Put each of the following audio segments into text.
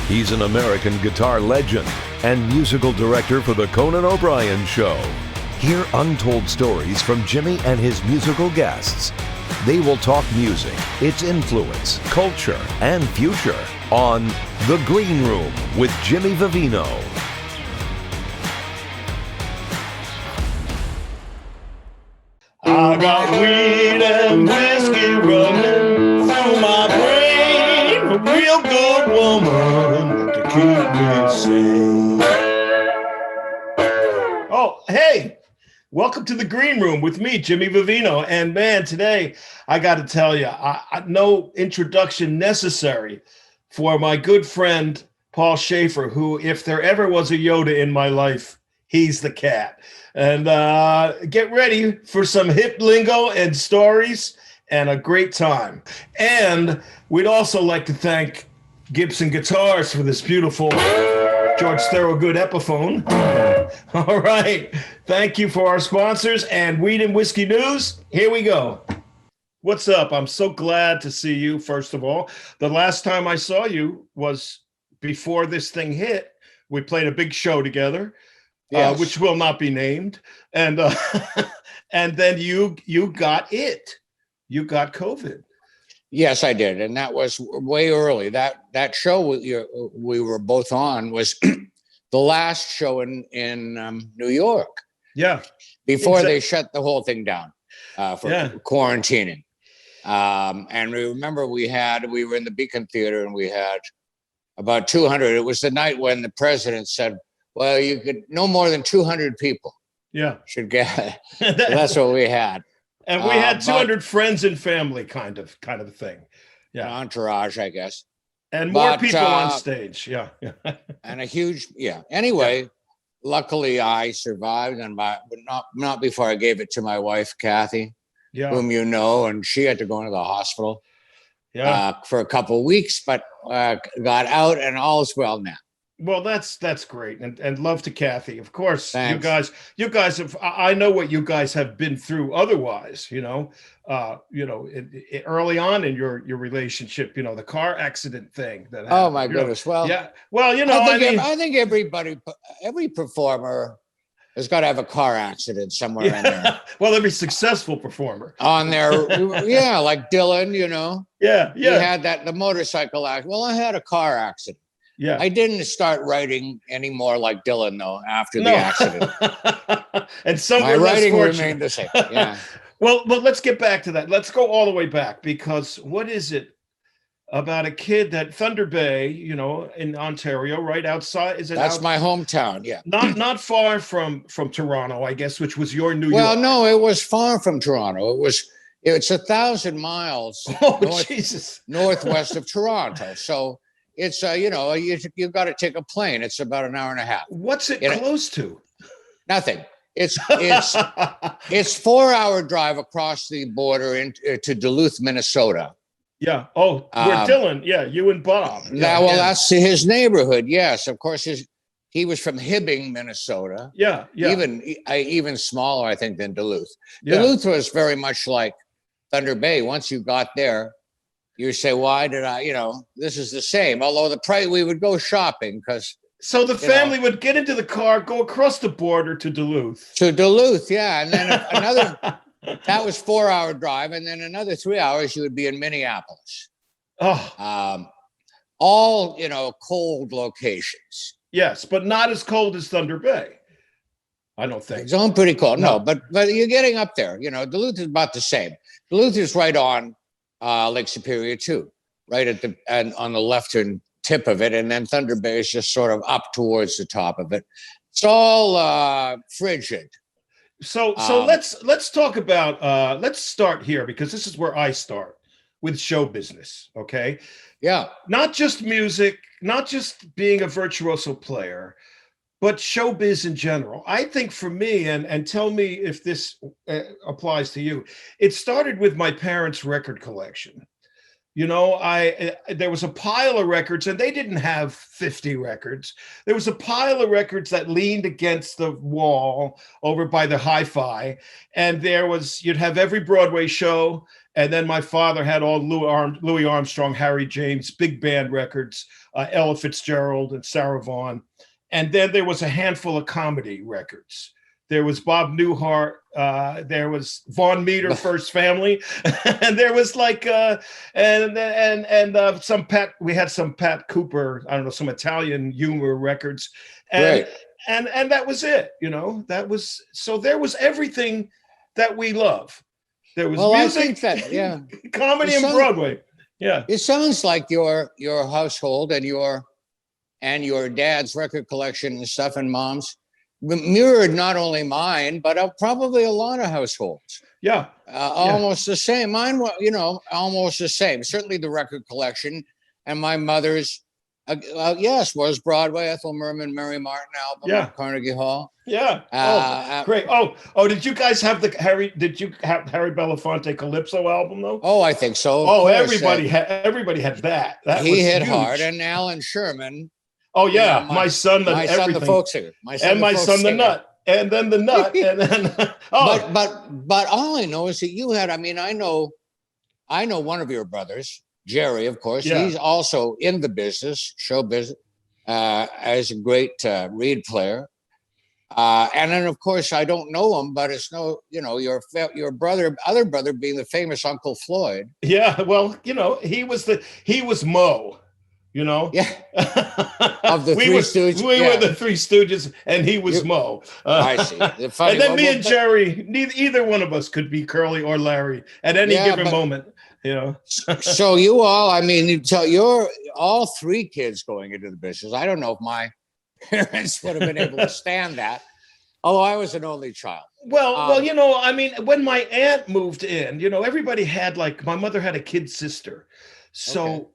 He's an American guitar legend and musical director for The Conan O'Brien Show. Hear untold stories from Jimmy and his musical guests. They will talk music, its influence, culture, and future on The Green Room with Jimmy Vivino. I got weed and whiskey running through my brain, a real good woman to keep me sane. Oh, hey, welcome to the Green Room with me, Jimmy Vivino. And man, today I got to tell you, no introduction necessary for my good friend, Paul Shaffer, who, if there ever was a Yoda in my life, he's the cat. And get ready for some hip lingo and stories and a great time. And we'd also like to thank Gibson Guitars for this beautiful George Thorogood Epiphone. All right. Thank you for our sponsors and Weed and Whiskey News. Here we go. What's up? I'm so glad to see you, first of all. The last time I saw you was before this thing hit. We played a big show together. Yes. Which will not be named, and and then you got it. You got COVID. Yes, I did, and that was way early. That show we were both on was the last show in New York. Yeah, before they shut the whole thing down for quarantining. And we remember we were in the Beacon Theater, and we had about 200. It was the night when the president said, well, you could no more than 200 people. Yeah, should get. So that's what we had, and we had 200 friends and family, kind of a thing. Yeah, entourage, I guess, and more people on stage. Yeah, and a huge Anyway, luckily I survived, and not before I gave it to my wife, Kathy, whom you know, and she had to go into the hospital. For a couple of weeks, but got out, and all's well now. Well, that's great, and love to Kathy, of course. Thanks. You guys have. I know what you guys have been through. Otherwise, early on in your relationship, the car accident thing that happened. Oh my goodness! Well, yeah. Well, I think every performer has got to have a car accident somewhere in there. Well, every successful performer on there, like Dylan. Yeah. He had the motorcycle accident. Well, I had a car accident. Yeah, I didn't start writing anymore like Dylan though after the accident. And my writing remained the same. Yeah. Well, let's get back to that. Let's go all the way back, because what is it about a kid that Thunder Bay, in Ontario, right outside? That's my hometown. Yeah. Not far from Toronto, I guess, which was your New York. Well, no, it was far from Toronto. It's 1,000 miles northwest of Toronto. So it's you've got to take a plane. It's about an hour and a half. What's it close to? Nothing. It's 4-hour drive across the border to Duluth, Minnesota. Yeah. Oh, where Dylan? Yeah, you and Bob. That's his neighborhood. Yes, of course. He was from Hibbing, Minnesota. Yeah. Even smaller, I think, than Duluth. Yeah. Duluth was very much like Thunder Bay. Once you got there, you say, why did I, this is the same. Although the price, we would go shopping because. So the family would get into the car, go across the border to Duluth. Yeah. And then that was 4-hour drive. And then another 3 hours, you would be in Minneapolis. Oh. All, cold locations. Yes, but not as cold as Thunder Bay. I don't think. It's all pretty cold. No, but you're getting up there. Duluth is about the same. Duluth is right on Lake Superior too, right on the left tip of it, and then Thunder Bay is just sort of up towards the top of it. It's all frigid. So let's talk about let's start here, because this is where I start with show business. Okay. Yeah. Not just music, not just being a virtuoso player, but showbiz in general. I think for me, and tell me if this applies to you, it started with my parents' record collection. There was a pile of records, and they didn't have 50 records. There was a pile of records that leaned against the wall over by the hi-fi, and you'd have every Broadway show And then my father had all Louis Armstrong, Harry James, big band records, Ella Fitzgerald and Sarah Vaughan. And then there was a handful of comedy records. There was Bob Newhart. There was Von Meter, First Family, and there was like some Pat. We had some Pat Cooper. I don't know, some Italian humor records, and and that was it. That was so. There was everything that we love. There was music, comedy, and Broadway. Yeah, it sounds like your household and your dad's record collection and stuff, and mom's mirrored not only mine, but probably a lot of households. Yeah. Almost the same. Mine, almost the same. Certainly the record collection, and my mother's, was Broadway, Ethel Merman, Mary Martin album at Carnegie Hall. Yeah. Great. Did you guys have Harry Belafonte Calypso album though? Oh, I think so. Oh, everybody had that. He hit huge. Hard, and Alan Sherman. Oh yeah, my son, the folk singer, my son, the nut, and then the nut, and then. But all I know is that you had. I mean, I know one of your brothers, Jerry, of course. Yeah. He's also in the business, show business, as a great reed player. And then, of course, I don't know him, but it's your other brother being the famous Uncle Floyd. Yeah, well, he was Mo. Yeah. Of the Three Stooges. We were the Three Stooges, and he was Mo. I see. And then me and Jerry, either one of us could be Curly or Larry at any given moment. So you all, you're all three kids going into the business. I don't know if my parents would have been able to stand that. Although I was an only child. Well, when my aunt moved in, everybody had my mother had a kid sister. So,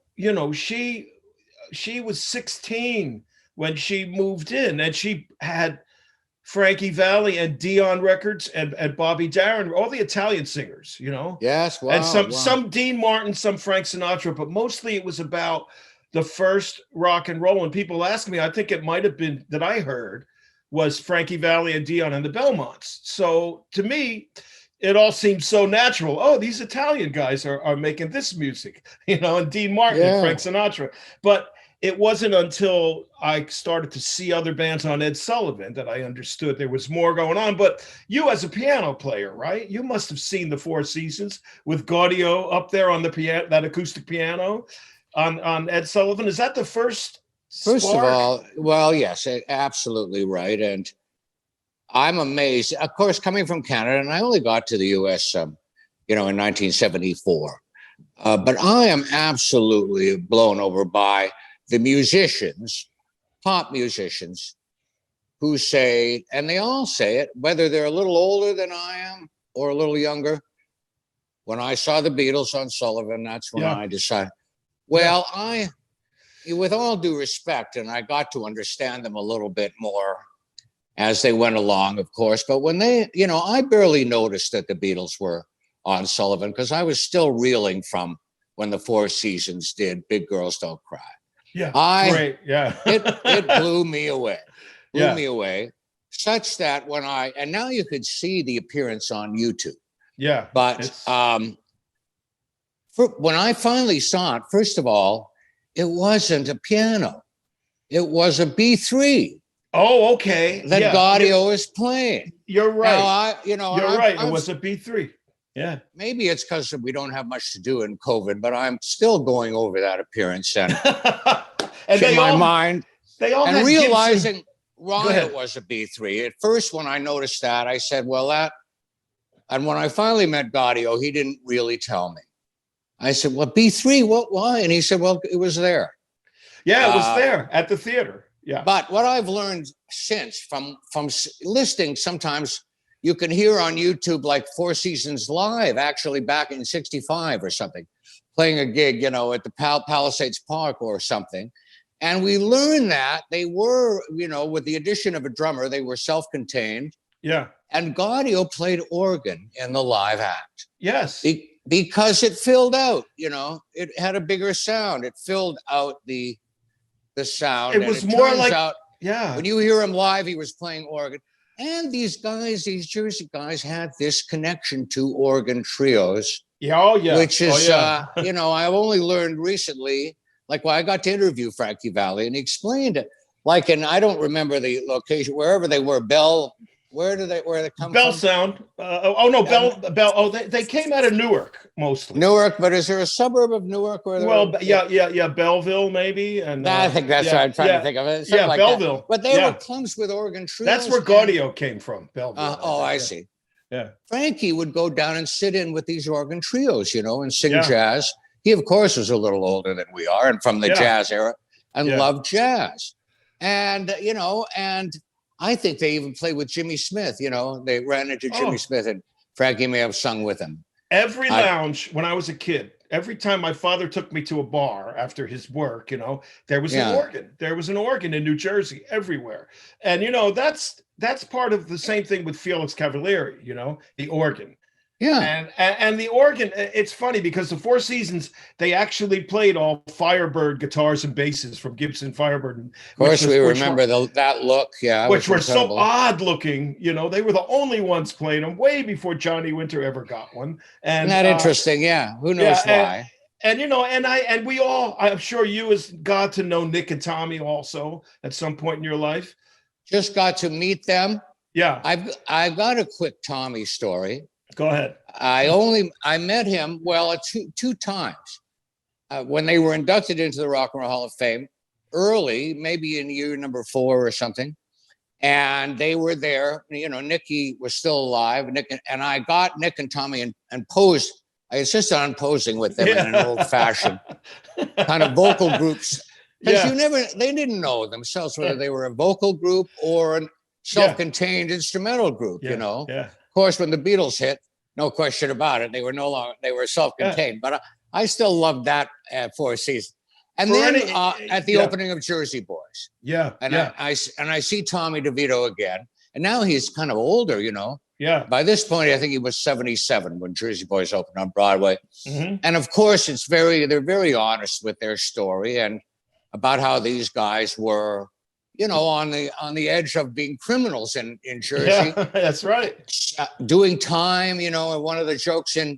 she was 16 when she moved in, and she had Frankie Valli and Dion records and Bobby Darin, all the Italian singers, Yes, wow. And some Dean Martin, some Frank Sinatra, but mostly it was about the first rock and roll. And people ask me, I think it might have been that I heard was Frankie Valli and Dion and the Belmonts. So to me, it all seems so natural. Oh, these Italian guys are making this music, and Dean Martin and Frank Sinatra. But it wasn't until I started to see other bands on Ed Sullivan that I understood there was more going on. But you as a piano player, right? You must have seen the Four Seasons with Gaudio up there on the piano, that acoustic piano on Ed Sullivan. Is that the first First of all, well, yes, absolutely right. And I'm amazed, of course, coming from Canada, and I only got to the US, in 1974. But I am absolutely blown over by the musicians, pop musicians, who say, and they all say it, whether they're a little older than I am or a little younger. When I saw the Beatles on Sullivan, that's when I decided, well, with all due respect, and I got to understand them a little bit more as they went along, of course. But when they, I barely noticed that the Beatles were on Sullivan because I was still reeling from when the Four Seasons did Big Girls Don't Cry. Yeah, great. Yeah. it blew me away. Blew me away, such that and now you could see the appearance on YouTube. Yeah. But when I finally saw it, first of all, it wasn't a piano. It was a B3. Oh, okay. That Gaudio is playing. You're right. Now, you're right. It was a B3. Yeah. Maybe it's because we don't have much to do in COVID, but I'm still going over that appearance and in my mind. They all and realizing why it was a B3. At first, when I noticed that, I said, well, that. And when I finally met Gaudio, he didn't really tell me. I said, well, B3, what, why? And he said, well, it was there. Yeah, it was there at the theater. Yeah. But what I've learned since from listening, sometimes you can hear on YouTube like Four Seasons Live, actually back in 65 or something, playing a gig, at the Palisades Park or something. And we learned that they were, with the addition of a drummer, they were self-contained. Yeah. And Gaudio played organ in the live act. Yes. Because it filled out, it had a bigger sound. It filled out the sound. It was more like, when you hear him live, he was playing organ. And these Jersey guys had this connection to organ trios Yeah, oh yeah. Which is, yeah. I've only learned recently, like, I got to interview Frankie Valli, and he explained it. Like, and I don't remember the location, wherever they were, where they come Bell from? Sound. Bell. Oh, they came out of Newark mostly. Newark, but is there a suburb of Newark where? Yeah, Belleville maybe, and I think that's what I'm trying to think of it. Yeah, like Belleville. That. But they were clumps with organ trios. That's where Gaudio came from, Belleville. I see. Yeah. Frankie would go down and sit in with these organ trios, and sing jazz. He, of course, was a little older than we are, and from the jazz era, and loved jazz. And and I think they even played with Jimmy Smith. They ran into Jimmy Smith, and Frankie may have sung with him. Every lounge when I was a kid, every time my father took me to a bar after his work, there was an organ. There was an organ in New Jersey everywhere. And, that's part of the same thing with Felix Cavalieri, the organ. Yeah. And the organ, it's funny because the Four Seasons, they actually played all Firebird guitars and basses from Gibson Firebird. Of course, we remember that look. Yeah. Which were so odd looking. They were the only ones playing them way before Johnny Winter ever got one. And isn't that interesting? Yeah. Who knows why? And we all, I'm sure you as got to know Nick and Tommy also at some point in your life. Just got to meet them. Yeah. I've got a quick Tommy story. Go ahead. I met him two times when they were inducted into the Rock and Roll Hall of Fame early, maybe in year number 4 or something. And they were there. Nicky was still alive. And I got Nick and Tommy and posed. I insisted on posing with them in an old-fashioned kind of vocal groups. Because they didn't know themselves whether they were a vocal group or a self-contained instrumental group, Yeah. Of course, when the Beatles hit, no question about it, they were self-contained. But I still loved that Four Seasons. And then at the opening of Jersey Boys. Yeah. And I see Tommy DeVito again. And now he's kind of older, Yeah. By this point, I think he was 77 when Jersey Boys opened on Broadway. Mm-hmm. And of course, they're very honest with their story and about how these guys were, on the edge of being criminals in Jersey. Yeah, that's right. Doing time, and one of the jokes in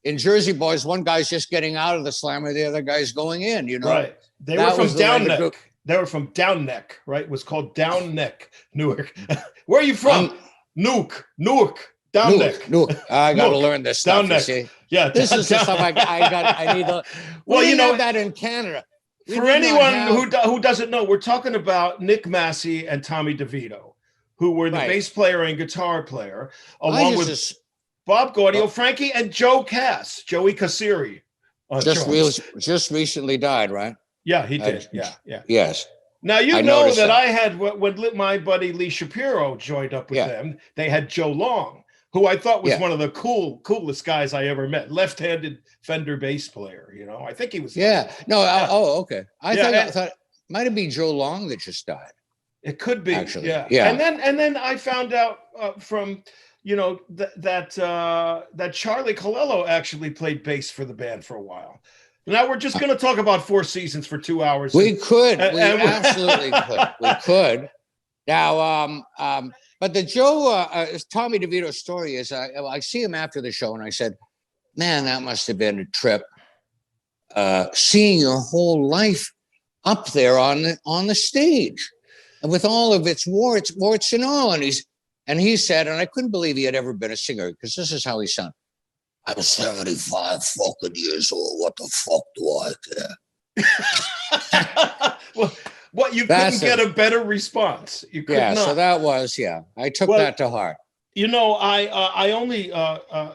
Jersey Boys, one guy's just getting out of the slammer, the other guy's going in, Right. They were from Down Neck. They were from Down Neck, right? It was called Down Neck, Newark. Where are you from? Newark. Down Neck. I got to learn this stuff. Down Neck. See? Yeah. This is the stuff I need to. Well, have that in Canada. For anyone who doesn't know, we're talking about Nick Massey and Tommy DeVito, who were the bass player and guitar player, along with Bob Gaudio, Frankie, and Joey Cassiri. Just recently died, right? Yeah, he did. Yeah. Yes. Now, that I had, when my buddy Lee Shapiro joined up with them, they had Joe Long, who I thought was one of the coolest guys I ever met. Left-handed Fender bass player, I think he was. Yeah. No. Okay. I thought it might have been Joe Long that just died. It could be. Actually. Yeah. Yeah. And then I found out from that Charlie Colello actually played bass for the band for a while. Now we're just going to talk about Four Seasons for 2 hours. We could. We absolutely could. We could. Now, but the Tommy DeVito story is, I see him after the show, and I said, "Man, that must have been a trip. Seeing your whole life up there on the stage, and with all of its warts and all." And he said, and I couldn't believe he had ever been a singer, because this is how he sounded. "I'm 75 fucking years old. What the fuck do I care?" Well, you couldn't get a better response. You could not. So that was, I took that to heart. I only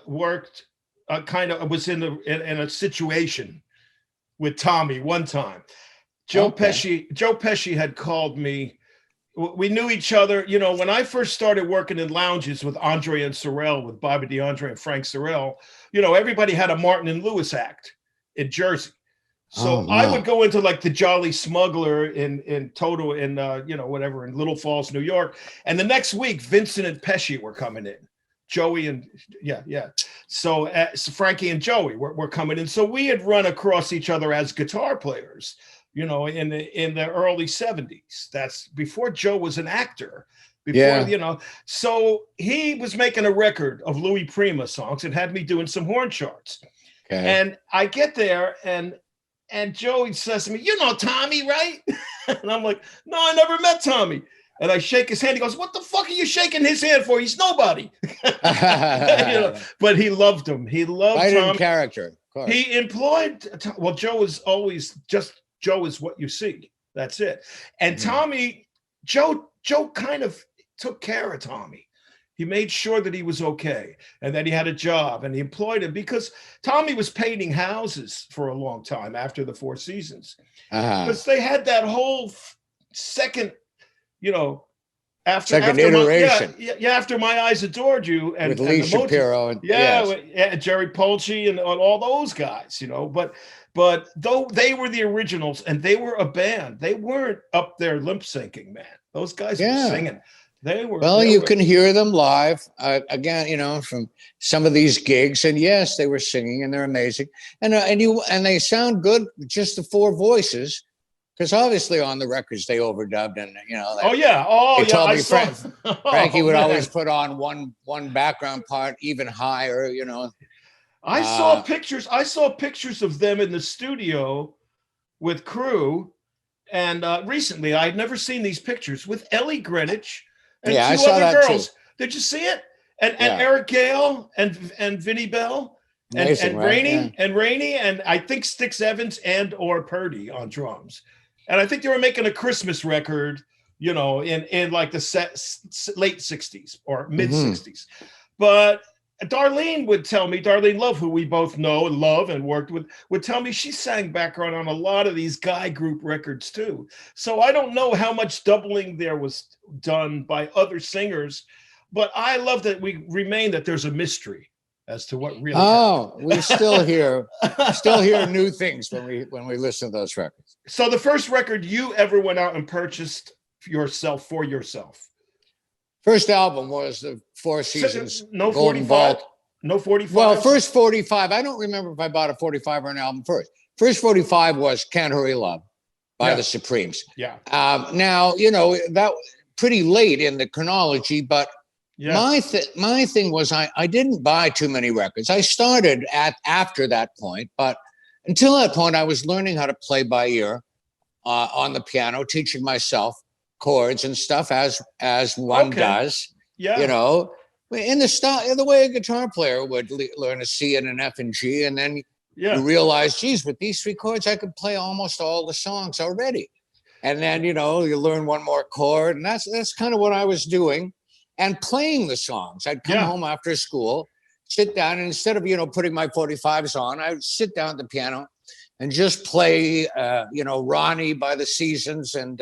worked was in a situation with Tommy one time. Joe Pesci had called me. We knew each other. When I first started working in lounges with Andre and Sorrell, with Bobby DeAndre and Frank Sorrell, everybody had a Martin and Lewis act in Jersey. So I would go into like the Jolly Smuggler in Toto in whatever in Little Falls, New York, and the next week Vincent and Pesci were coming in, Joey and So Frankie and Joey were coming in. So we had run across each other as guitar players, in the early 70s. That's before Joe was an actor. So he was making a record of Louis Prima songs and had me doing some horn charts. And I get there, and Joey says to me, "You know Tommy, right?" And I'm like, "No, I never met Tommy." And I shake his hand. He goes, "What the fuck are you shaking his hand for? He's nobody." But he loved him. He loved right Tommy. In character. Of course. He employed. Well, Joe is always just Joe is what you see. That's it. And Tommy, Joe kind of took care of Tommy. He made sure that he was okay and that he had a job, and he employed him because Tommy was painting houses for a long time after the Four Seasons. Because they had that whole second, after iteration. After My Eyes Adored You, and with Lee Shapiro and Jerry Polchi and all those guys, But though they were the originals and they were a band, they weren't up there lip syncing, man. Those guys were singing. They were. Well, you can hear them live again, from some of these gigs, and yes, they were singing, and they're amazing, and they sound good, just the four voices, because obviously on the records they overdubbed, and Frankie would always put on one background part even higher, I saw pictures of them in the studio with crew, and recently I'd never seen these pictures with Ellie Greenwich. And I two saw other that girls. too. Did you see it? And Eric Gale and Vinnie Bell and Rainey and I think Styx Evans and or Purdy on drums. And I think they were making a Christmas record, in like the late 60s or mid 60s. But Darlene would tell me, Darlene Love, who we both know and love and worked with, would tell me she sang background on a lot of these guy group records too. So I don't know how much doubling there was done by other singers, but I love that we remain that there's a mystery as to what really happened. We still hear new things when we listen to those records. So the first record you ever went out and purchased for yourself? First album was the Four Seasons. No 45. No 45. Well, first 45. I don't remember if I bought a 45 or an album first. First 45 was "Can't Hurry Love" by the Supremes. Yeah. Now that pretty late in the chronology, but my thing was I didn't buy too many records. I started after that point, but until that point, I was learning how to play by ear on the piano, teaching myself chords and stuff as one does, in the way a guitar player would learn a C and an F and G, and then you realize, geez, with these three chords, I could play almost all the songs already. And then you learn one more chord, and that's kind of what I was doing, and playing the songs. I'd come home after school, sit down, and instead of putting my 45s on, I would sit down at the piano and just play Ronnie by the Seasons and.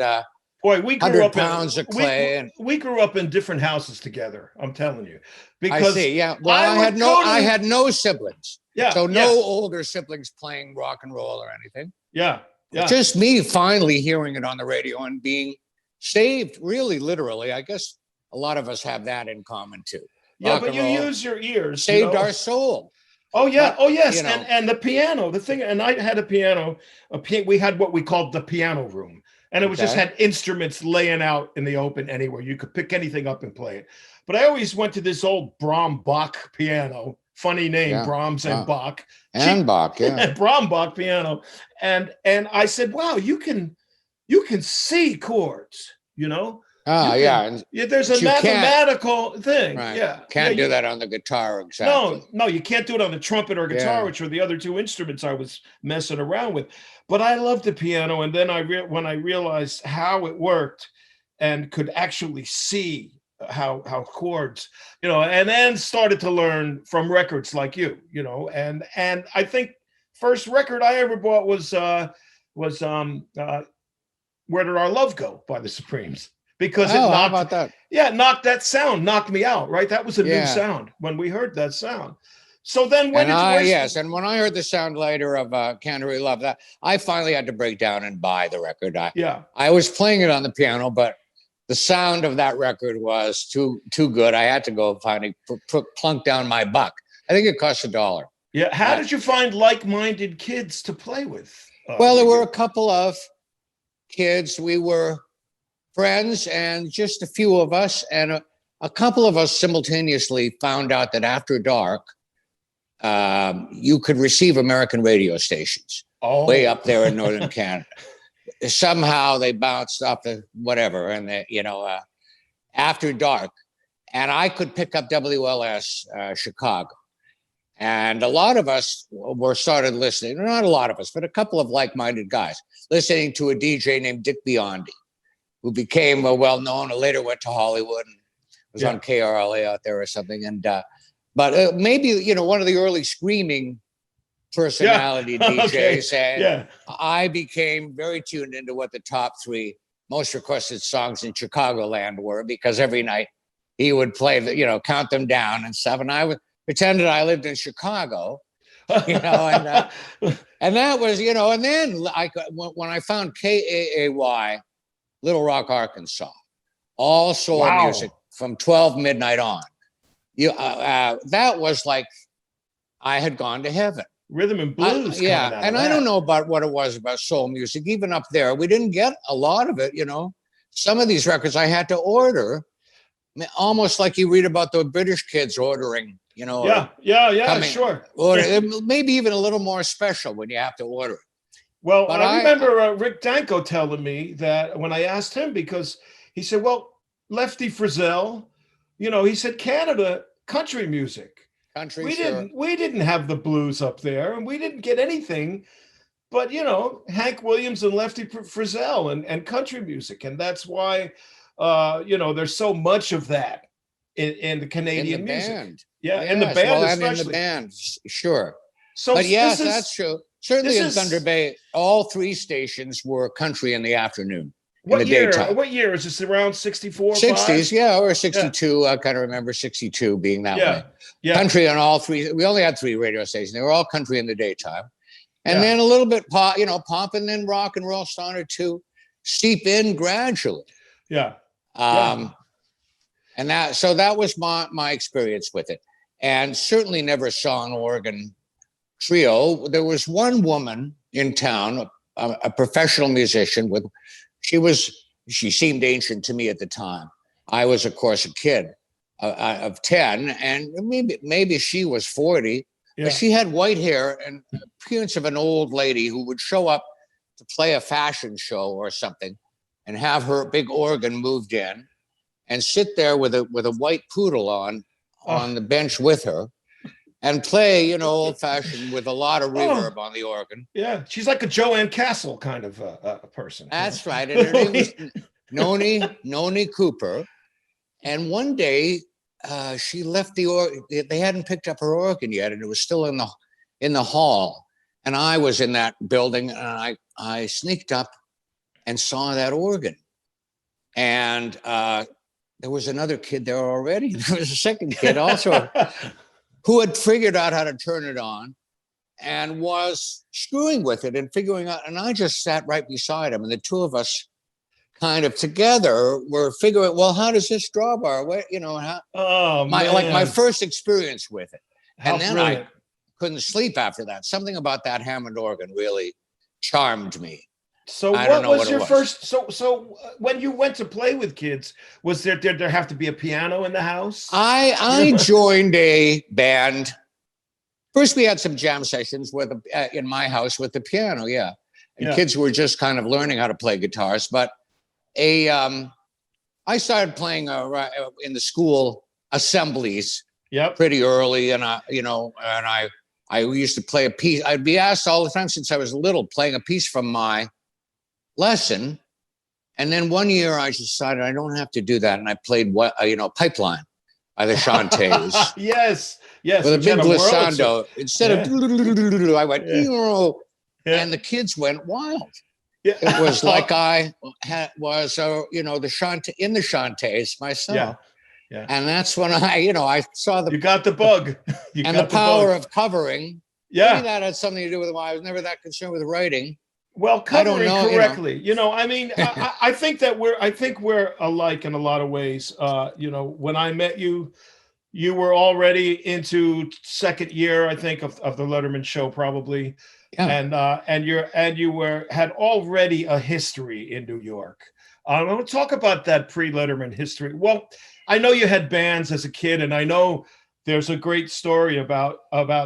Boy, we grew up pounds of clay, we grew up in different houses together. I'm telling you, because I see. Yeah, well, I had no siblings. Yeah, so no older siblings playing rock and roll or anything. Yeah. Just me finally hearing it on the radio and being saved, really, literally. I guess a lot of us have that in common too. Yeah, but you use your ears. Saved our soul. Oh yeah. Oh yes. And the piano, the thing. And I had a piano. We had what we called the piano room. And it was just had instruments laying out in the open anywhere. You could pick anything up and play it. But I always went to this old Bach piano. Funny name, Brahms and Bach. And Bach, yeah. Bach piano. And I said, wow, you can see chords, there's a mathematical thing. Right. Yeah. Can't do that on the guitar, exactly. No, you can't do it on the trumpet or guitar, which were the other two instruments I was messing around with. But I loved the piano, and then when I realized how it worked and could actually see how chords, and then started to learn from records like you, and I think first record I ever bought was Where Did Our Love Go by the Supremes. Because how about that? Yeah, knocked me out, right? That was a new sound when we heard that sound. So then when and when I heard the sound later of Can't Hurry Love, that I finally had to break down and buy the record. I was playing it on the piano, but the sound of that record was too good. I had to go finally plunk down my buck. I think it cost $1. Yeah. How did you find like-minded kids to play with? Well, there were a couple of kids. We were friends, and just a few of us, and a couple of us simultaneously found out that After Dark you could receive American radio stations way up there in northern Canada. Somehow they bounced up the whatever, and after dark, and I could pick up WLS Chicago. And a lot of us were started listening, not a lot of us, but a couple of like-minded guys, listening to a DJ named Dick Biondi, who became well-known and later went to Hollywood and was on KRLA out there or something. And but maybe, one of the early screaming personality DJs. And I became very tuned into what the top 3 most requested songs in Chicagoland were, because every night he would play count them down and stuff. And I would pretended I lived in Chicago, and that was, and then when I found KAAY, Little Rock, Arkansas, all soul music from 12 midnight on. That was like I had gone to heaven. Rhythm and blues. And I don't know about what it was about soul music. Even up there, we didn't get a lot of it. Some of these records I had to order, almost like you read about the British kids ordering. Sure. Or maybe even a little more special when you have to order it. Well, but I remember Rick Danko telling me that when I asked him, because he said, well, Lefty Frizzell, he said, Canada, country music. We didn't have the blues up there, and we didn't get anything but, Hank Williams and Lefty Frizzell and country music. And that's why, there's so much of that in the Canadian music. Band. In the band, especially. And in the band, sure. So, but yes, that's true. Certainly in Thunder Bay, all 3 stations were country in the afternoon. What year is this? Around 64? 60s, or 62. I kind of remember 62 being that way. Yeah. Country on all 3. We only had 3 radio stations. They were all country in the daytime. And then a little bit pop, and then rock and roll started to seep in gradually. Yeah. And that was my experience with it. And certainly never saw an organ trio. There was one woman in town, a professional musician she seemed ancient to me at the time. I was, of course, a kid of 10, and maybe she was 40, but she had white hair and appearance of an old lady who would show up to play a fashion show or something and have her big organ moved in and sit there with a white poodle on the bench with her and play, old fashioned with a lot of reverb on the organ. Yeah. She's like a Joanne Castle kind of a person. That's right. And her name was Noni Cooper. And one day she left the organ. They hadn't picked up her organ yet, and it was still in the hall. And I was in that building, and I sneaked up and saw that organ. And there was another kid there already. There was a second kid also who had figured out how to turn it on and was screwing with it and figuring out. And I just sat right beside him, and the two of us kind of together were figuring, well, how does this drawbar? My first experience with it. And then I couldn't sleep after that. Something about that Hammond organ really charmed me. So what was your first? So when you went to play with kids, was did there have to be a piano in the house? I joined a band. First, we had some jam sessions in my house with the piano, and kids were just kind of learning how to play guitars. But I started playing in the school assemblies pretty early, and I used to play a piece. I'd be asked all the time since I was little, playing a piece from my lesson. And then one year I decided I don't have to do that. And I played Pipeline by the Shantays. yes. With a big glissando. Instead of I went, and the kids went wild. Yeah. It was like I was the Shantays myself. Yeah. And that's when I saw you got the bug. The power of covering. Yeah. Maybe that had something to do with why I was never that concerned with writing. Well, covering correctly, I think that we're alike in a lot of ways. When I met you, you were already into second year, I think, of the Letterman show, probably, and you had already a history in New York. I want to talk about that pre-Letterman history. Well, I know you had bands as a kid, and I know there's a great story about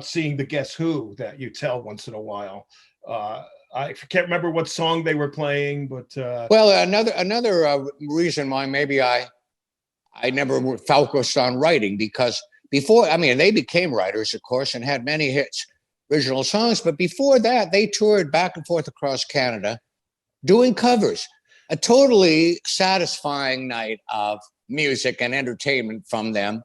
seeing the Guess Who that you tell once in a while. I can't remember what song they were playing, but well, another reason why maybe I never focused on writing, because before, I mean, they became writers, of course, and had many hits, original songs, but before that, they toured back and forth across Canada doing covers. A totally satisfying night of music and entertainment from them.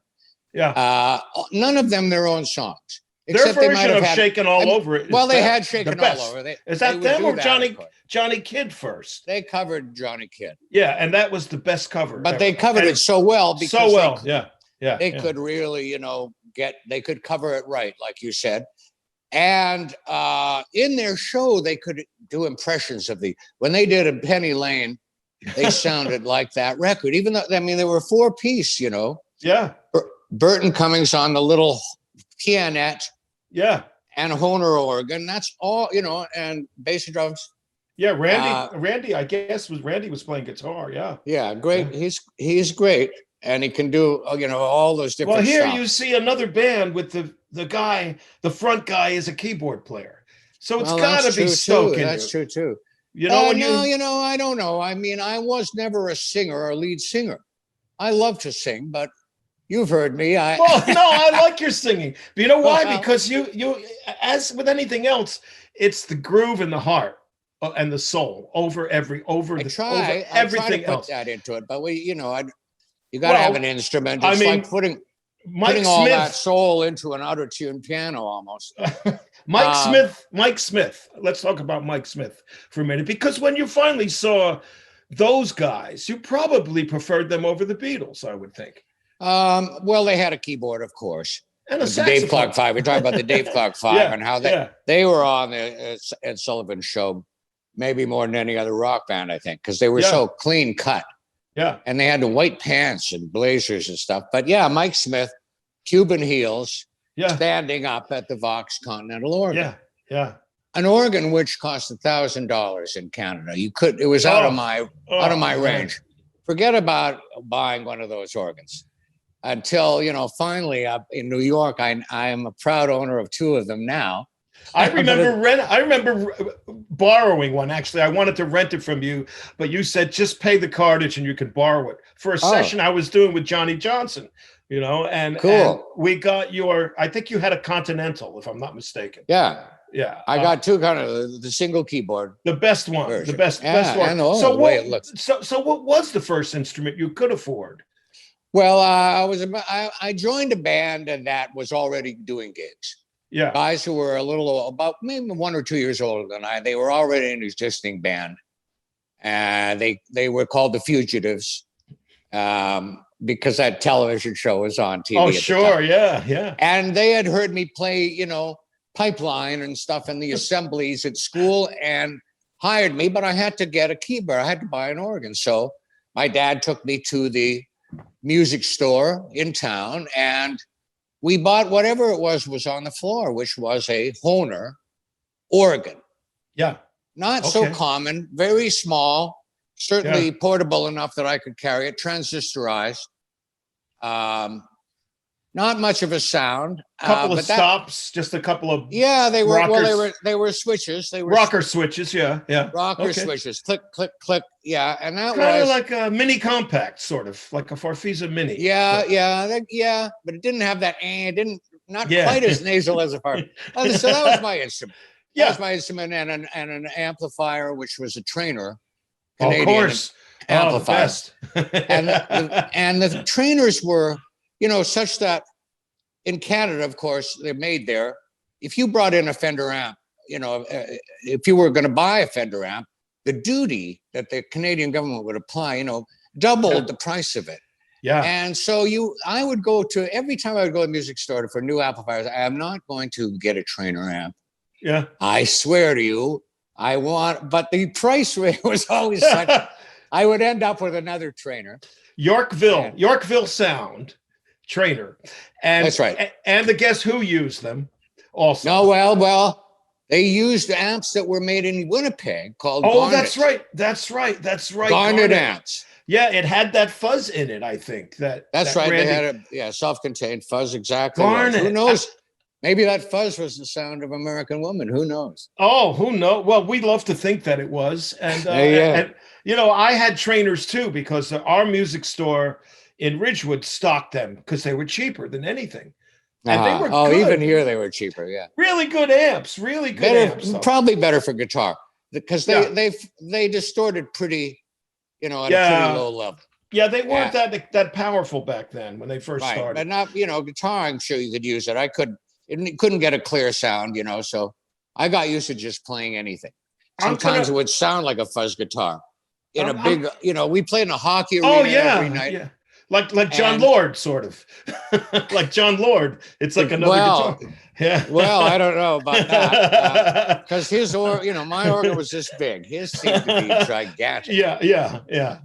Yeah. None of them their own songs. Their version of "Shaking All Over It." Well, they had "Shaking All Over." Is that them or Johnny Kidd first? They covered Johnny Kidd. Yeah, and that was the best cover. But they covered it so well because they could really, they could cover it right, like you said. And in their show, they could do impressions of when they did a Penny Lane, they sounded like that record, even though, I mean, they were 4-piece, Yeah. Burton Cummings on the little pianette. Yeah. And Hohner organ. That's all, and bass and drums. Yeah. Randy, I guess Randy was playing guitar. Yeah. Yeah. Great. Yeah. He's great. And he can do, all those different Well, here stuff. you see another band with the front guy is a keyboard player. So it's got to be stoking. That's true too. I don't know. I mean, I was never a singer or lead singer. I love to sing, but you've heard me. I like your singing. But you know why? Because you, as with anything else, it's the groove and the heart and the soul over everything else. I try to put that into it, but you got to have an instrument. It's like putting all that soul into an auto-tuned piano almost. Mike Smith. Let's talk about Mike Smith for a minute, because when you finally saw those guys, you probably preferred them over the Beatles, I would think. Well, they had a keyboard, of course. And a the Dave Clark Five. We're talking about the Dave Clark Five and how they were on the Ed Sullivan show, maybe more than any other rock band, I think, because they were so clean cut. Yeah. And they had the white pants and blazers and stuff. But yeah, Mike Smith, Cuban heels, standing up at the Vox Continental organ. Yeah. Yeah. An organ which cost $1,000 in Canada. It was out of my range. Forget about buying one of those organs. Until, finally up in New York, I am a proud owner of 2 of them now. I remember borrowing one. Actually, I wanted to rent it from you, but you said just pay the cartage and you can borrow it for a session I was doing with Johnny Johnson. And cool. And we got I think you had a Continental, if I'm not mistaken. Yeah. Yeah. I got 2 kind of the single keyboard. The best one. Version. The best one. And the way it looks. So what was the first instrument you could afford? Well, I joined a band that was already doing gigs. Yeah. Guys who were about maybe 1 or 2 years older than I. They were already an existing band. And they were called the Fugitives because that television show was on TV. Oh, sure. Yeah. Yeah. And they had heard me play, pipeline and stuff in the assemblies at school and hired me, but I had to get a keyboard. I had to buy an organ. So my dad took me to the music store in town and we bought whatever it was on the floor, which was a Hohner organ. Yeah. Not so common, very small, certainly portable enough that I could carry it, transistorized. Not much of a sound. Couple of stops, just a couple of they were rockers. Well, they were switches. They were rocker switches, yeah. Rocker switches, click, click, click. Yeah, and that kind was of like a mini compact, sort of like a Farfisa Mini. Yeah, but it didn't have that. Not quite as nasal as a Farfisa. So that was my instrument. That was my instrument, and an amplifier, which was a Trainer, Canadian of course, amplifier. And the trainers were, such that in Canada, of course, they're made there. If you brought in a Fender amp, if you were going to buy a Fender amp, the duty that the Canadian government would apply, doubled the price of it. Yeah. And so I would go to, every time I would go to the music store for new amplifiers, I am not going to get a Trainer amp. Yeah. I swear to you, but the price rate was always such, I would end up with another Trainer. Yorkville Sound. Trainer, and that's right. And the Guess Who used them also. No, well, they used amps that were made in Winnipeg called. Oh, Garnet. That's right. Garnet amps. Yeah, it had that fuzz in it, I think. That's that right. Randy, They had a self-contained fuzz, exactly darn right. Who it. knows? Maybe that fuzz was the sound of American Woman. Who knows? Oh, who knows? Well, we love to think that it was. Yeah. And you know, I had trainers too because our music store in Ridgewood stocked them because they were cheaper than anything. And they were good. Even here they were cheaper. Yeah. Really good amps, really good amps. Probably better for guitar because they distorted pretty, at a pretty low level. Yeah, they weren't that powerful back then when they first started. But not, guitar, I'm sure you could use it. Couldn't get a clear sound, so I got used to just playing anything. Sometimes it would sound like a fuzz guitar in a big, we played in a hockey arena every night. Yeah. Like John Lord, sort of. Like John Lord. It's like another guitar. Yeah. Well, I don't know about that. Because my organ was this big. His seemed to be gigantic. Yeah.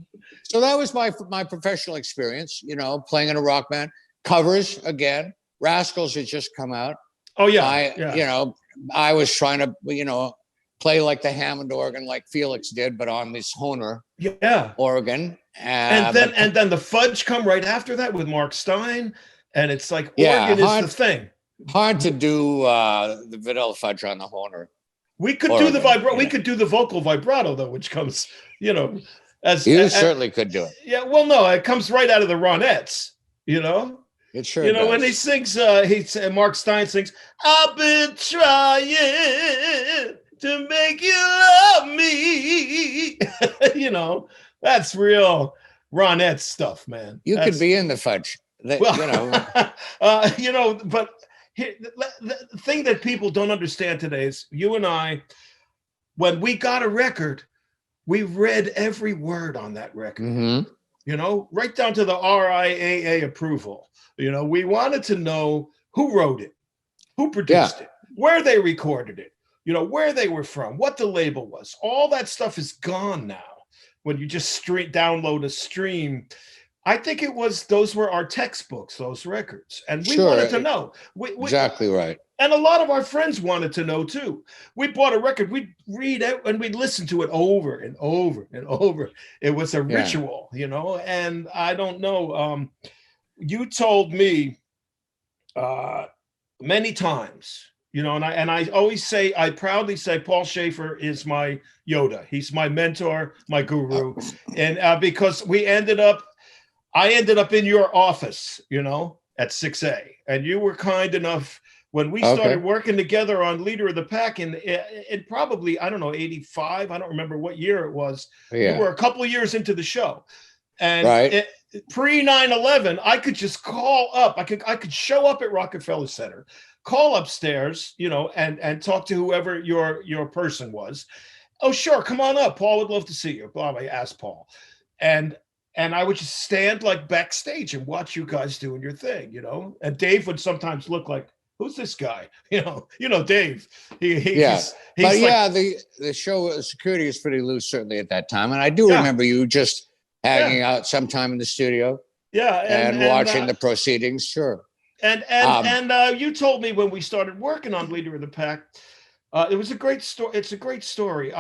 So that was my professional experience, playing in a rock band. Covers, again. Rascals had just come out. Oh, yeah. I was trying to, play like the Hammond organ like Felix did, but on this Hohner organ. And then the fudge come right after that with Mark Stein. And it's like organ is the thing. Hard to do the Vidal fudge on the Hohner. We could do the vibrato. We could do the vocal vibrato though, which comes, as you certainly could do it. Yeah, well, no, it comes right out of the Ronettes, It sure does. When he sings, Mark Stein sings, "I've been trying to make you love me." That's real Ronette stuff, man. Could be in the fudge. But the thing that people don't understand today is you and I, when we got a record, we read every word on that record, right down to the RIAA approval. We wanted to know who wrote it, who produced it, where they recorded it, where they were from, what the label was. All that stuff is gone now. When you just download a stream, I think those were our textbooks, those records. And we wanted to know. Exactly right. And a lot of our friends wanted to know too. We bought a record, we'd read it and we'd listen to it over and over and over. It was a ritual, and I don't know. You told me many times, and I always say, I proudly say Paul Shaffer is my Yoda. He's my mentor, my guru. And because I ended up in your office, at 6A. And you were kind enough when we started working together on Leader of the Pack in probably, I don't know, 85. I don't remember what year it was. Yeah. We were a couple of years into the show. And pre 9/11, I could just call up. I could show up at Rockefeller Center, call upstairs, and talk to whoever your person was. Oh, sure, come on up. Paul would love to see you. Blah, blah, ask Paul. And I would just stand like backstage and watch you guys doing your thing, And Dave would sometimes look like, who's this guy? Dave. The show security is pretty loose, certainly at that time. And I do remember you just hanging out sometime in the studio. Yeah. And watching the proceedings. Sure. And you told me when we started working on Leader of the Pack, it was a great story. It's a great story.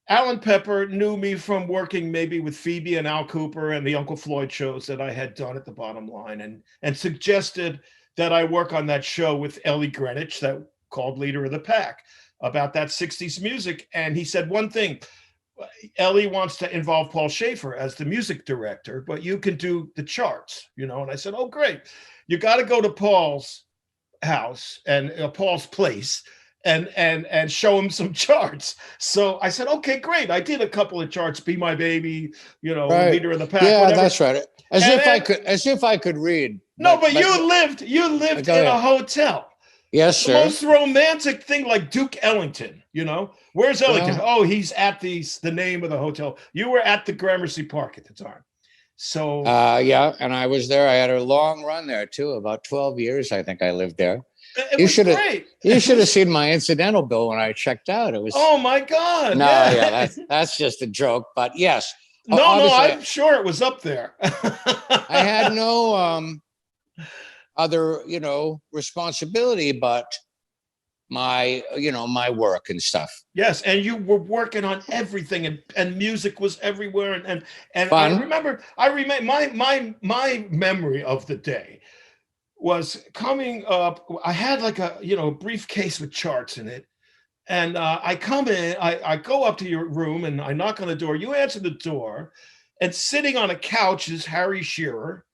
Alan Pepper knew me from working maybe with Phoebe and Al Cooper and the Uncle Floyd shows that I had done at the Bottom Line, and suggested that I work on that show with Ellie Greenwich that called Leader of the Pack about that 60s music. And he said one thing, Ellie wants to involve Paul Shaffer as the music director, but you can do the charts, And I said, oh, great. You got to go to Paul's house and Paul's place and show him some charts. So I said, okay, great. I did a couple of charts, Be My Baby, Leader of the Pack. Yeah, whatever. That's right. As if I could read. No, but you lived in a hotel. Yes, sir. The most romantic thing, like Duke Ellington, Where's Ellington? Oh, he's at the name of the hotel. You were at the Gramercy Park at the time. So and I was there. I had a long run there too, about 12 years, I think I lived there. It was great. You should have seen my incidental bill when I checked out. It was. Oh my God! No, that's just a joke. But yes, no, I'm sure it was up there. I had no other, responsibility, but my work and stuff. Yes, and you were working on everything, and music was everywhere, and Fun. I remember my memory of the day was coming up. I had like a briefcase with charts in it, and I come in, I go up to your room, and I knock on the door. You answer the door, and sitting on a couch is Harry Shearer,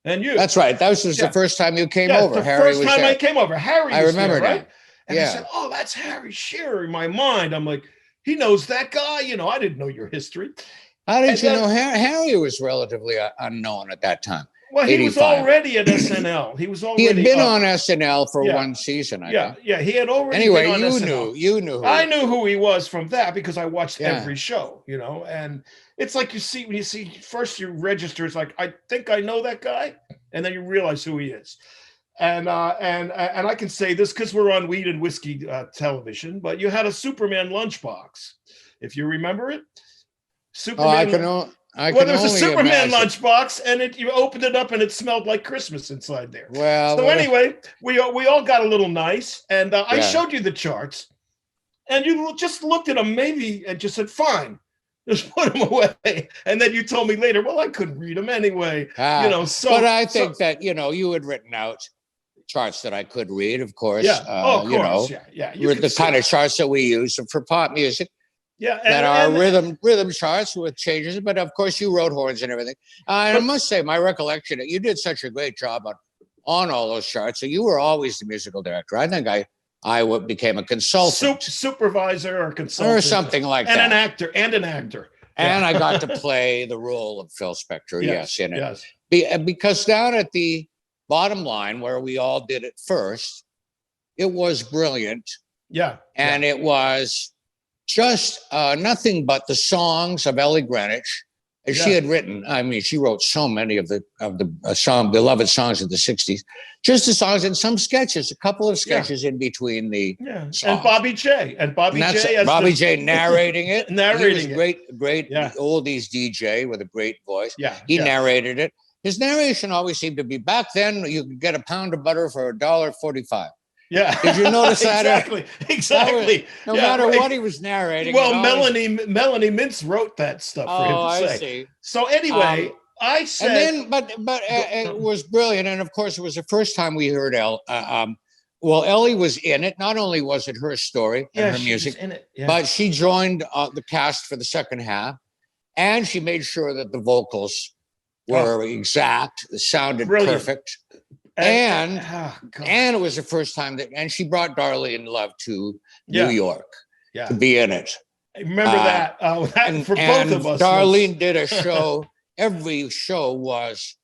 and you. That's right. That was just the first time you came over. The Harry first was time there. I came over, Harry was remember there, right? now. And I said, "Oh, that's Harry Shearer." In my mind, I'm like, he knows that guy. I didn't know your history. How did you know Harry was relatively unknown at that time? Well, he was already at SNL. He was already. He had been on SNL for one season, I think. Yeah, he had already. Anyway, been on SNL. You knew. I knew who he was from that because I watched every show. And it's like when you see first you register. It's like, I think I know that guy, and then you realize who he is. And I can say this because we're on Weed and Whiskey television, but you had a Superman lunchbox, if you remember it. Superman. There was a Superman lunchbox, and you opened it up, and it smelled like Christmas inside there. Well, so anyway, we all got a little nice, and I showed you the charts, and you just looked at them maybe and just said, "Fine, just put them away." And then you told me later, "Well, I couldn't read them anyway." But I think that you had written out charts that I could read, of course. Yeah, of course. You the kind of charts that we use for pop music. Yeah, that are rhythm charts with changes, but of course you wrote horns and everything. I must say, my recollection, you did such a great job on all those charts. So you were always the musical director. I think I became a consultant, supervisor, or consultant, or something like that, and an actor. And I got to play the role of Phil Spector. Yes, in it. Because down at the bottom line, where we all did it first, it was brilliant. Yeah, and it was just nothing but the songs of Ellie Greenwich, as she had written. I mean, she wrote so many of the beloved songs of the 60s. Just the songs and some sketches, a couple of sketches in between the songs. And Bobby J. Bobby J narrating it. Narrating great oldies DJ with a great voice. He narrated it. His narration always seemed to be, back then you could get a pound of butter for $1.45. Yeah. Did you notice that? Exactly. No matter what he was narrating. Well, Melanie Mintz wrote that stuff for him to say. I see. So anyway, I said, and then, but it was brilliant, and of course, it was the first time we heard Ellie was in it. Not only was it her story and her music, was in it. But she joined the cast for the second half, and she made sure that the vocals were exact, sounded perfect. And it was the first time and she brought Darlene Love to New York to be in it. I remember that. For both of us. Darlene did a show. Every show was,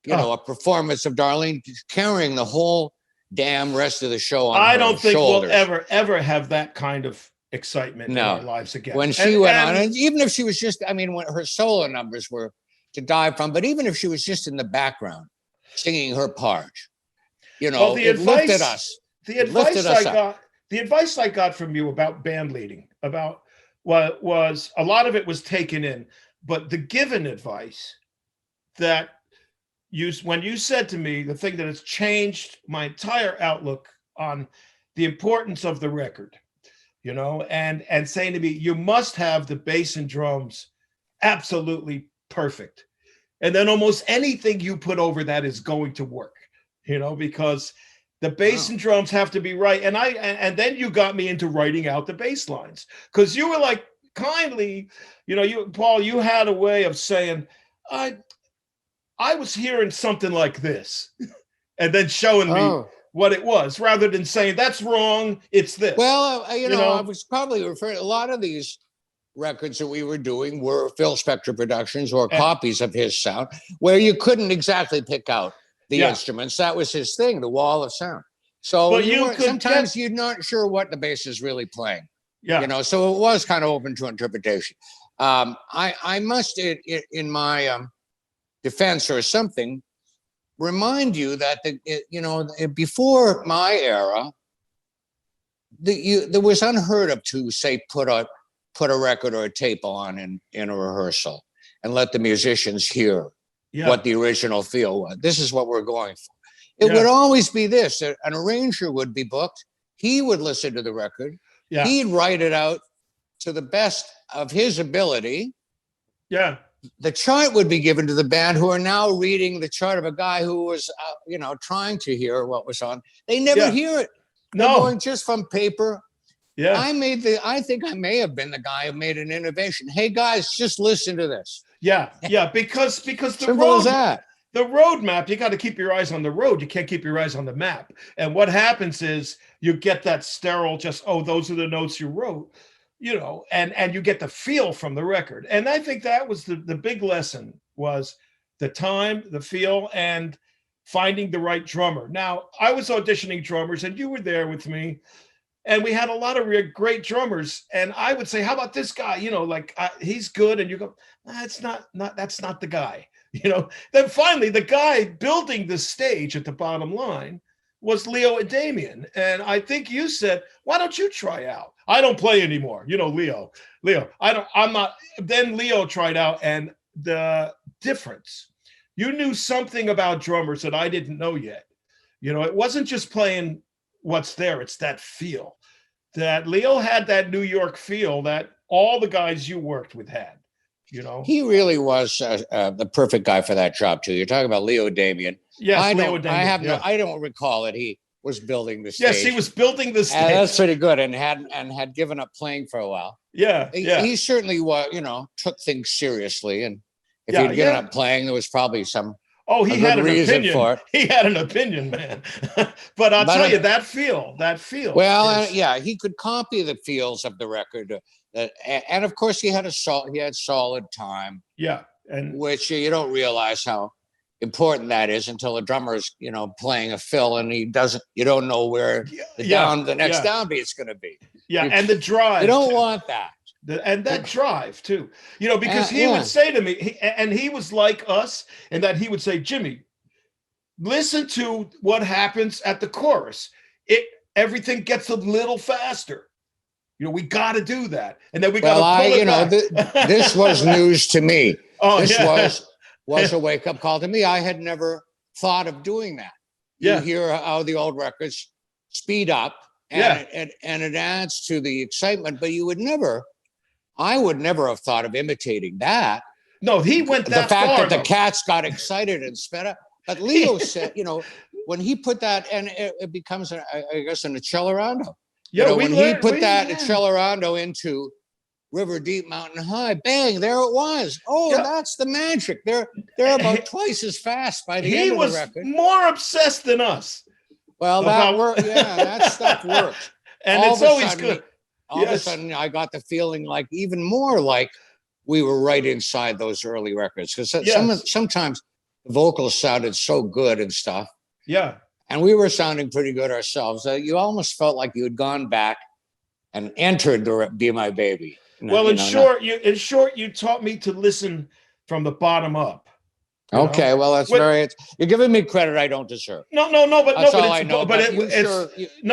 a performance of Darlene carrying the whole damn rest of the show on I don't think shoulders. We'll ever have that kind of excitement in our lives again. When she went on, and even if she was just, when her solo numbers were to die from, but even if she was just in the background, singing her part, it lifted us. The advice I got from you about band leading, about what was a lot of it was taken in, but the given advice that when you said to me, the thing that has changed my entire outlook on the importance of the record, and saying to me, you must have the bass and drums absolutely perfect. And then almost anything you put over that is going to work, because the bass and drums have to be right. And then you got me into writing out the bass lines, because you were like kindly, Paul, you had a way of saying, I was hearing something like this, and then showing me what it was, rather than saying that's wrong, it's this. Well, I was probably referring, a lot of these records that we were doing were Phil Spector productions or copies of his sound, where you couldn't exactly pick out the instruments. That was his thing, the wall of sound. So sometimes you're not sure what the bass is really playing. So it was kind of open to interpretation. I must, in my defense or something, remind you that before my era, there was unheard of to say put a record or a tape on in a rehearsal and let the musicians hear what the original feel was. This is what we're going for. It would always be this: an arranger would be booked, He would listen to the record. Yeah. He'd write it out to the best of his ability. Yeah. The chart would be given to the band, who are now reading the chart of a guy who was, trying to hear what was on. They never hear it. They're going just from paper. Yeah. I think I may have been the guy who made an innovation. Hey guys, just listen to this. Yeah. Yeah. Because the Simple as that. The road map, you got to keep your eyes on the road. You can't keep your eyes on the map. And what happens is you get that sterile, those are the notes you wrote, and you get the feel from the record. And I think that was the big lesson, was the time, the feel, and finding the right drummer. Now, I was auditioning drummers, and you were there with me, and we had a lot of great drummers. And I would say, how about this guy? He's good. And you go, that's not the guy. Then finally, the guy building the stage at the bottom line was Leo and Damien. And I think you said, why don't you try out? I don't play anymore. Leo, I'm not. Then Leo tried out, and the difference, you knew something about drummers that I didn't know yet. It wasn't just playing what's there. It's that feel that Leo had, that New York feel that all the guys you worked with had. He really was the perfect guy for that job too. You're talking about Leo Damien. Yes, I don't recall that he was building the stage. Yes, he was building the stage. That's pretty good, and had given up playing for a while. Yeah, he certainly was. Took things seriously, and if he'd given up playing, there was probably some. Oh, he had an opinion for it. He had an opinion, man. But I'll tell you, that feel. Well, he could copy the feels of the record. And of course, he had solid time. Yeah, and which you don't realize how important that is until a drummer's playing a fill and he doesn't. You don't know where the next downbeat's going to be. Yeah, and the drive. You don't want that. And that drive too, because he would say to me, and he was like us in that he would say, Jimmy, listen to what happens at the chorus. Everything gets a little faster. We got to do that, and then we got to pull it back. This was news to me. Was a wake up call to me. I had never thought of doing that. You hear how the old records speed up, and it adds to the excitement, but I would never have thought of imitating that. No, he went that far. The fact that the cats got excited and sped up. But Leo said, when he put that, and it becomes, an accelerando. Yeah, when he put that accelerando into River Deep, Mountain High, bang, there it was. Oh, that's the magic. They're about twice as fast by the end of the record. He was more obsessed than us. Well, that worked. Yeah, that stuff worked. And it's always good. All of a sudden, I got the feeling like even more like we were right inside those early records, because sometimes the vocals sounded so good and stuff. Yeah. And we were sounding pretty good ourselves. You almost felt like you had gone back and entered the Be My Baby. Well, in short, you taught me to listen from the bottom up. Okay, well, that's you're giving me credit I don't deserve. No,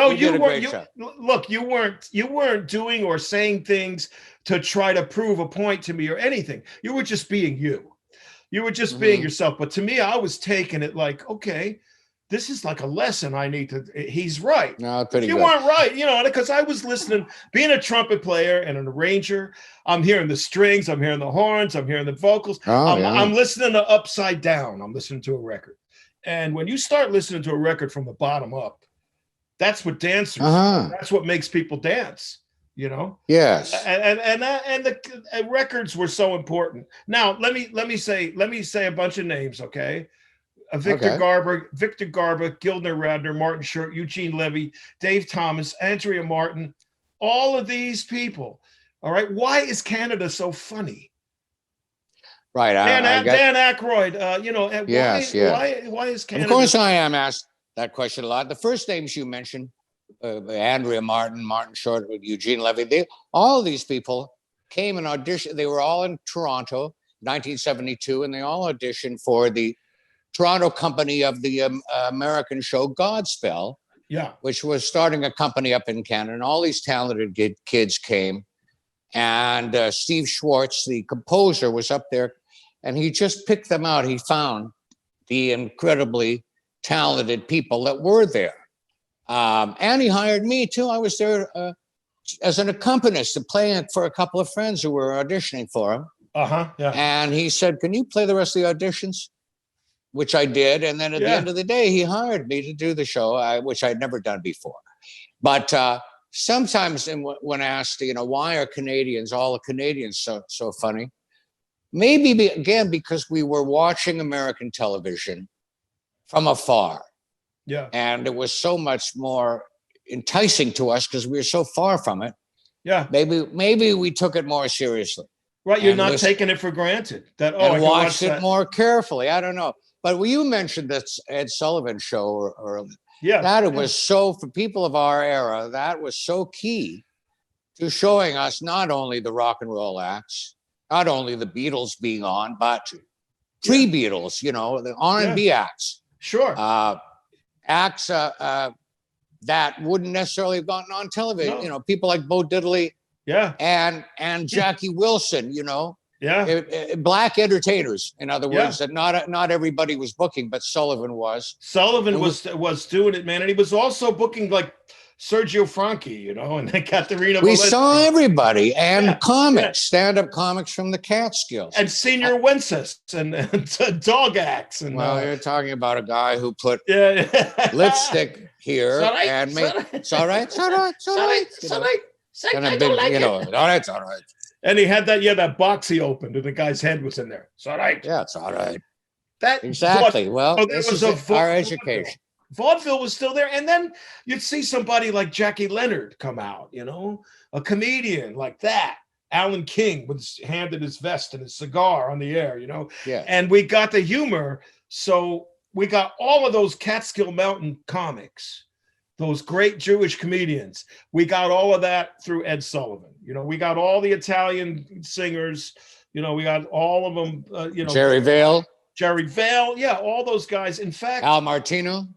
you weren't doing or saying things to try to prove a point to me or anything. You were just being you. You were just being yourself. But to me, I was taking it like, okay, this is like a lesson I need to. He's right. No, pretty you good. Weren't right, because I was listening, being a trumpet player and an arranger. I'm hearing the strings, I'm hearing the horns, I'm hearing the vocals. I'm listening to upside down. I'm listening to a record, and when you start listening to a record from the bottom up, that's what dancers. That's what makes people dance. Yes. And the records were so important. Now let me say a bunch of names, okay? Victor Garber, Gildner Radner, Martin Short, Eugene Levy, Dave Thomas, Andrea Martin, all of these people. All right. Why is Canada so funny? Right. Dan Aykroyd, why is Canada? Of course, I am asked that question a lot. The first names you mentioned, Andrea Martin, Martin Short, Eugene Levy, all of these people came and auditioned. They were all in Toronto, 1972, and they all auditioned for the Toronto company of the American show Godspell, which was starting a company up in Canada. And all these talented kids came. And Steve Schwartz, the composer, was up there, and he just picked them out. He found the incredibly talented people that were there. And he hired me too. I was there as an accompanist to play for a couple of friends who were auditioning for him. Yeah. And he said, "Can you play the rest of the auditions?" Which I did. And then at the end of the day, he hired me to do the show, which I'd never done before. But sometimes when asked, why are all the Canadians so funny? Maybe again, because we were watching American television from afar. Yeah. And it was so much more enticing to us because we were so far from it. Yeah. Maybe we took it more seriously. Right. You're not taking it for granted. And watched it more carefully. I don't know. But you mentioned this Ed Sullivan show that it was so, for people of our era, that was so key to showing us not only the rock and roll acts, not only the Beatles being on, but pre-Beatles, the R&B acts. Sure. Acts that wouldn't necessarily have gotten on television. No. People like Bo Diddley. Yeah. And Jackie Wilson, Yeah. Black entertainers, in other words, that not everybody was booking, but Sullivan was. Sullivan was doing it, man. And he was also booking like Sergio Franchi, and Katerina. We saw everybody and comics, stand-up comics from the Catskills. And Senior Wenceslas and Dog Acts. And, you're talking about a guy who put lipstick here and made it's all right. And a big, all right. And he had that box he opened, and the guy's head was in there. It's all right. Yeah, it's all right. That exactly. This is our education. Vaudeville was still there, and then you'd see somebody like Jackie Leonard come out. A comedian like that. Alan King was handed his vest and his cigar on the air. Yeah. And we got the humor, so we got all of those Catskill Mountain comics. Those great Jewish comedians. We got all of that through Ed Sullivan. We got all the Italian singers. We got all of them. Jerry Vale. Yeah, all those guys. In fact, Al Martino,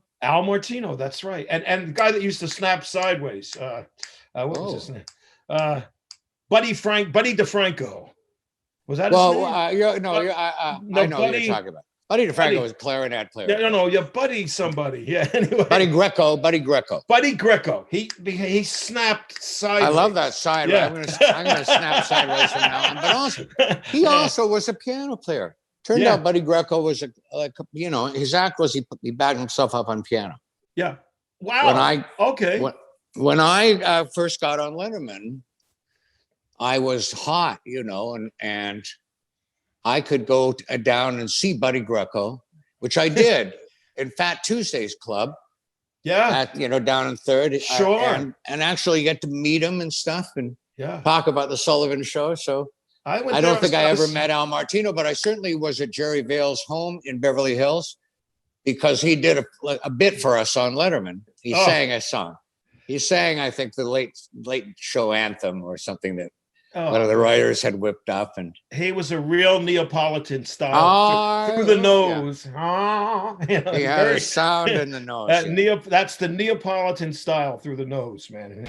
that's right. And the guy that used to snap sideways. What was his name? Buddy DeFranco. Was that his name? I know who you're talking about. Buddy DeFranco was a clarinet player. Buddy somebody. Yeah, anyway. Buddy Greco. Buddy Greco. He snapped sideways. I love that sideways. I'm gonna snap sideways from now on. But also, he also was a piano player. Turned out Buddy Greco was his act was he backed himself up on piano. Yeah. Wow. When I first got on Letterman, I was hot, and I could go down and see Buddy Greco, which I did in Fat Tuesdays Club. Yeah. Down in Third. Sure. And actually get to meet him and stuff and talk about the Sullivan Show. So I don't think I ever met Al Martino, but I certainly was at Jerry Vale's home in Beverly Hills because he did a bit for us on Letterman. He sang a song. He sang, I think, the late show anthem or something that one of the writers had whipped up, and he was a real Neapolitan style through the nose. Yeah. He had a sound in the nose. That's the Neapolitan style through the nose, man.